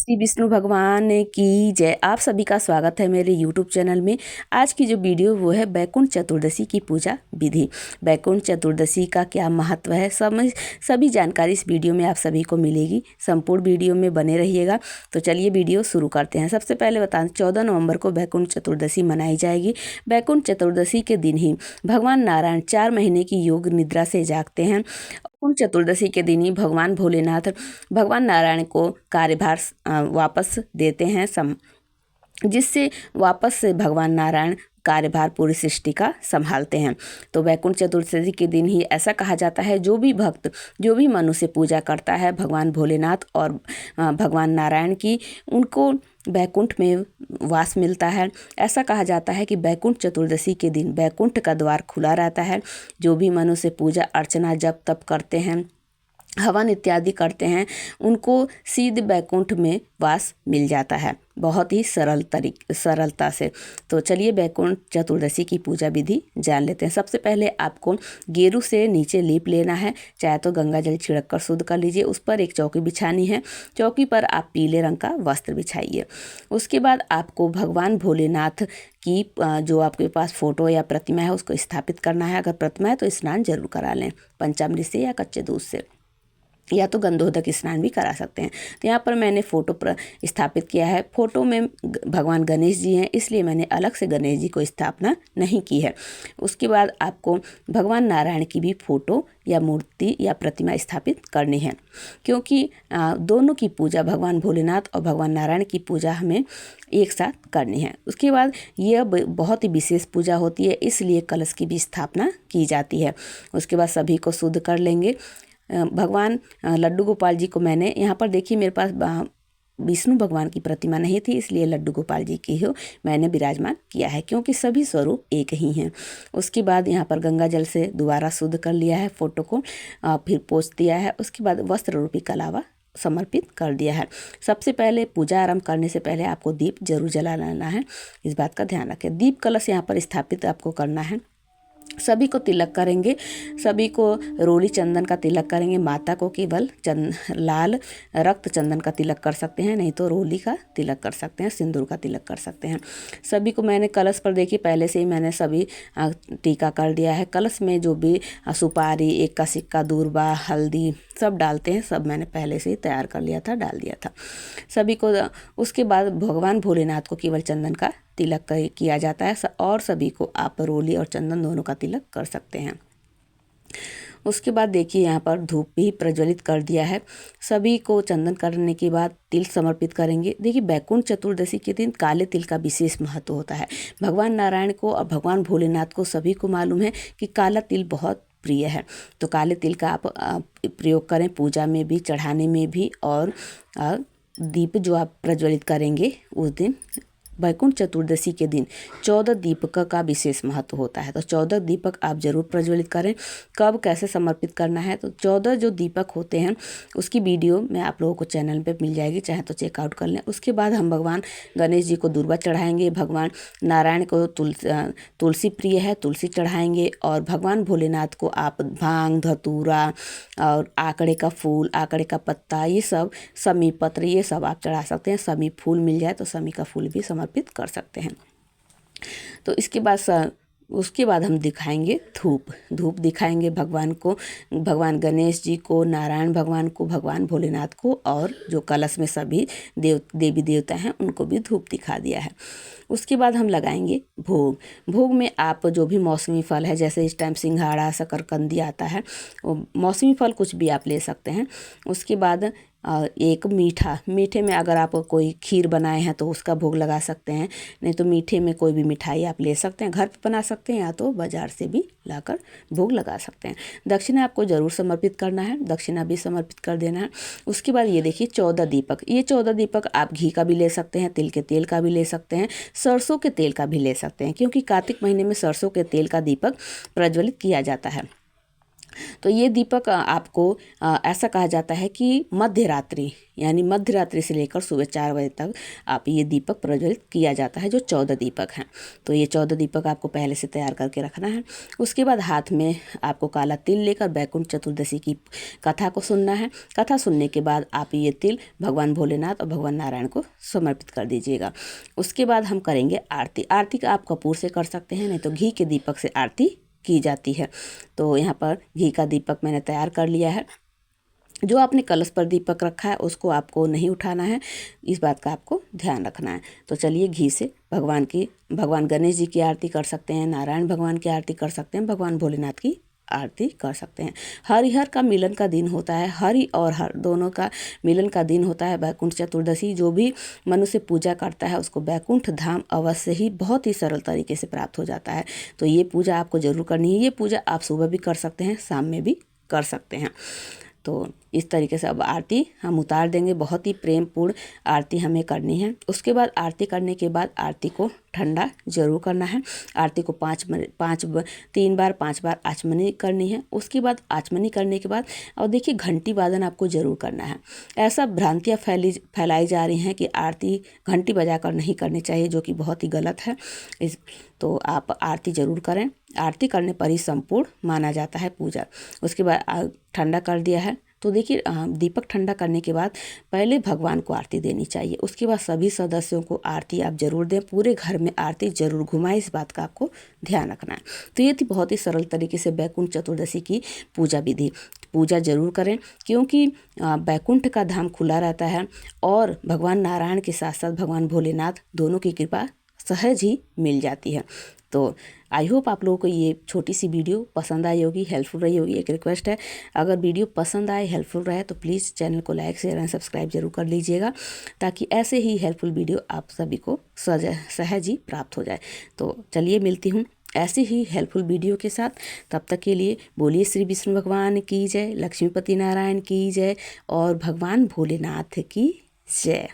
श्री विष्णु भगवान की जय। आप सभी का स्वागत है मेरे YouTube चैनल में। आज की जो वीडियो वो है बैकुंठ चतुर्दशी की पूजा विधि। बैकुंठ चतुर्दशी का क्या महत्व है, सभी जानकारी इस वीडियो में आप सभी को मिलेगी। संपूर्ण वीडियो में बने रहिएगा। तो चलिए वीडियो शुरू करते हैं। सबसे पहले बता दें 14 नवंबर को बैकुंठ चतुर्दशी मनाई जाएगी। बैकुंठ चतुर्दशी के दिन ही भगवान नारायण 4 महीने की योग निद्रा से जागते हैं। बैकुंठ चतुर्दशी के दिन ही भगवान भोलेनाथ भगवान नारायण को कार्यभार वापस देते हैं, जिससे वापस से भगवान नारायण कार्यभार पूरी सृष्टि का संभालते हैं। तो बैकुंठ चतुर्दशी के दिन ही ऐसा कहा जाता है, जो भी भक्त जो भी मनुष्य पूजा करता है भगवान भोलेनाथ और भगवान नारायण की, उनको बैकुंठ में वास मिलता है। ऐसा कहा जाता है कि बैकुंठ चतुर्दशी के दिन बैकुंठ का द्वार खुला रहता है। जो भी मनुष्य पूजा अर्चना जप तप करते हैं, हवन इत्यादि करते हैं, उनको सीधे बैकुंठ में वास मिल जाता है, बहुत ही सरलता से। तो चलिए बैकुंठ चतुर्दशी की पूजा विधि जान लेते हैं। सबसे पहले आपको गेरू से नीचे लीप लेना है, चाहे तो गंगा जल छिड़क कर शुद्ध कर लीजिए। उस पर एक चौकी बिछानी है, चौकी पर आप पीले रंग का वस्त्र बिछाइए। उसके बाद आपको भगवान भोलेनाथ की जो आपके पास फोटो या प्रतिमा है उसको स्थापित करना है। अगर प्रतिमा है तो स्नान जरूर करा लें, पंचामृत से या कच्चे दूध से, या तो गंधोदक स्नान भी करा सकते हैं। तो यहाँ पर मैंने फ़ोटो पर स्थापित किया है। फ़ोटो में भगवान गणेश जी हैं, इसलिए मैंने अलग से गणेश जी को स्थापना नहीं की है। उसके बाद आपको भगवान नारायण की भी फ़ोटो या मूर्ति या प्रतिमा स्थापित करनी है, क्योंकि दोनों की पूजा, भगवान भोलेनाथ और भगवान नारायण की पूजा हमें एक साथ करनी है। उसके बाद यह बहुत ही विशेष पूजा होती है, इसलिए कलश की भी स्थापना की जाती है। उसके बाद सभी को शुद्ध कर लेंगे। भगवान लड्डू गोपाल जी को मैंने यहाँ पर देखिए, मेरे पास विष्णु भगवान की प्रतिमा नहीं थी, इसलिए लड्डू गोपाल जी की हो मैंने विराजमान किया है, क्योंकि सभी स्वरूप एक ही हैं। उसके बाद यहाँ पर गंगा जल से दोबारा शुद्ध कर लिया है फोटो को, फिर पोंछ दिया है। उसके बाद वस्त्र रूपी कलावा समर्पित कर दिया है। सबसे पहले पूजा आरंभ करने से पहले आपको दीप जरूर जला लेना है, इस बात का ध्यान रखें। दीप कलश यहाँ पर स्थापित आपको करना है। सभी को तिलक करेंगे, सभी को रोली चंदन का तिलक करेंगे। माता को केवल लाल रक्त चंदन का तिलक कर सकते हैं, नहीं तो रोली का तिलक कर सकते हैं, सिंदूर का तिलक कर सकते हैं। सभी को मैंने कलश पर देखिए पहले से ही मैंने सभी टीका कर दिया है। कलश में जो भी सुपारी, एक का सिक्का, दूर्बा, हल्दी सब डालते हैं, सब मैंने पहले से ही तैयार कर लिया था, डाल दिया था सभी को। उसके बाद भगवान भोलेनाथ को केवल चंदन का तिलक किया जाता है, और सभी को आप रोली और चंदन दोनों का तिलक कर सकते हैं। उसके बाद देखिए यहाँ पर धूप भी प्रज्वलित कर दिया है। सभी को चंदन करने के बाद तिल समर्पित करेंगे। देखिए बैकुंठ चतुर्दशी के दिन काले तिल का विशेष महत्व होता है। भगवान नारायण को और भगवान भोलेनाथ को सभी को मालूम है कि काला तिल बहुत प्रिय है। तो काले तिल का आप प्रयोग करें, पूजा में भी, चढ़ाने में भी, और दीप जो आप प्रज्वलित करेंगे उस दिन बैकुंठ चतुर्दशी के दिन 14 दीपक का विशेष महत्व होता है। तो 14 दीपक आप जरूर प्रज्वलित करें। कब कैसे समर्पित करना है, तो 14 जो दीपक होते हैं उसकी वीडियो में आप लोगों को चैनल पे मिल जाएगी, चाहे तो चेकआउट कर लें। उसके बाद हम भगवान गणेश जी को दूर्वा चढ़ाएंगे, भगवान नारायण को तुलसी प्रिय है, तुलसी चढ़ाएंगे, और भगवान भोलेनाथ को आप भांग, धतूरा और आकड़े का फूल, आकड़े का पत्ता, ये सब, समी पत्र, ये सब आप चढ़ा सकते हैं। समी फूल मिल जाए तो समी का फूल भी समर्पित कर सकते हैं। तो उसके बाद हम दिखाएंगे धूप दिखाएंगे भगवान को, भगवान गणेश जी को, नारायण भगवान को, भगवान भोलेनाथ को, और जो कलश में सभी देवी देवता हैं उनको भी धूप दिखा दिया है। उसके बाद हम लगाएंगे भोग में आप जो भी मौसमी फल है, जैसे इस टाइम सिंघाड़ा, शकरकंदी आता है, वो मौसमी फल कुछ भी आप ले सकते हैं। उसके बाद एक मीठे में अगर आप कोई खीर बनाए हैं तो उसका भोग लगा सकते हैं, नहीं तो मीठे में कोई भी मिठाई आप ले सकते हैं, घर पे बना सकते हैं, या तो बाज़ार से भी लाकर भोग लगा सकते हैं। दक्षिणा आपको ज़रूर समर्पित करना है, दक्षिणा भी समर्पित कर देना है। उसके बाद ये देखिए 14 दीपक, ये 14 दीपक आप घी का भी ले सकते हैं, तिल के तेल का भी ले सकते हैं, सरसों के तेल का भी ले सकते हैं, क्योंकि कार्तिक महीने में सरसों के तेल का दीपक प्रज्वलित किया जाता है। तो ये दीपक आपको ऐसा कहा जाता है कि मध्य रात्रि यानी मध्य रात्रि से लेकर सुबह 4 बजे तक आप ये दीपक प्रज्वलित किया जाता है, जो 14 दीपक हैं। तो ये 14 दीपक आपको पहले से तैयार करके रखना है। उसके बाद हाथ में आपको काला तिल लेकर बैकुंठ चतुर्दशी की कथा को सुनना है। कथा सुनने के बाद आप ये तिल भगवान भोलेनाथ और भगवान नारायण को समर्पित कर दीजिएगा। उसके बाद हम करेंगे आरती। आरती का आप कपूर से कर सकते हैं, नहीं तो घी के दीपक से आरती की जाती है। तो यहाँ पर घी का दीपक मैंने तैयार कर लिया है। जो आपने कलश पर दीपक रखा है उसको आपको नहीं उठाना है, इस बात का आपको ध्यान रखना है। तो चलिए घी से भगवान गणेश जी की आरती कर सकते हैं, नारायण भगवान की आरती कर सकते हैं, भगवान भोलेनाथ की आरती कर सकते हैं। हरिहर का मिलन का दिन होता है, हरि और हर दोनों का मिलन का दिन होता है बैकुंठ चतुर्दशी। जो भी मनुष्य पूजा करता है उसको बैकुंठ धाम अवश्य ही बहुत ही सरल तरीके से प्राप्त हो जाता है। तो ये पूजा आपको जरूर करनी है। ये पूजा आप सुबह भी कर सकते हैं, शाम में भी कर सकते हैं। तो इस तरीके से अब आरती हम उतार देंगे। बहुत ही प्रेम पूर्ण आरती हमें करनी है। उसके बाद आरती करने के बाद आरती को ठंडा जरूर करना है। आरती को 3 बार 5 बार आचमनी करनी है। उसके बाद आचमनी करने के बाद और देखिए घंटी वादन आपको जरूर करना है। ऐसा भ्रांतियाँ फैलाई जा रही हैं कि आरती घंटी बजाकर नहीं करनी चाहिए, जो कि बहुत ही गलत है। तो आप आरती जरूर करें। आरती करने पर ही संपूर्ण माना जाता है पूजा। उसके बाद ठंडा कर दिया है तो देखिए दीपक ठंडा करने के बाद पहले भगवान को आरती देनी चाहिए। उसके बाद सभी सदस्यों को आरती आप जरूर दें। पूरे घर में आरती जरूर घुमाएं, इस बात का आपको ध्यान रखना है। तो ये थी बहुत ही सरल तरीके से बैकुंठ चतुर्दशी की पूजा विधि। पूजा जरूर करें, क्योंकि बैकुंठ का धाम खुला रहता है और भगवान नारायण के साथ साथ भगवान भोलेनाथ दोनों की कृपा सहज ही मिल जाती है। तो आई होप आप लोगों को ये छोटी सी वीडियो पसंद आई होगी, हेल्पफुल रही होगी। एक रिक्वेस्ट है, अगर वीडियो पसंद आए, हेल्पफुल रहे तो प्लीज़ चैनल को लाइक शेयर एंड सब्सक्राइब जरूर कर लीजिएगा, ताकि ऐसे ही हेल्पफुल वीडियो आप सभी को सहज ही प्राप्त हो जाए। तो चलिए मिलती हूँ ऐसे ही हेल्पफुल वीडियो के साथ। तब तक के लिए बोलिए श्री विष्णु भगवान की जय, लक्ष्मीपति नारायण की जय और भगवान भोलेनाथ की जय।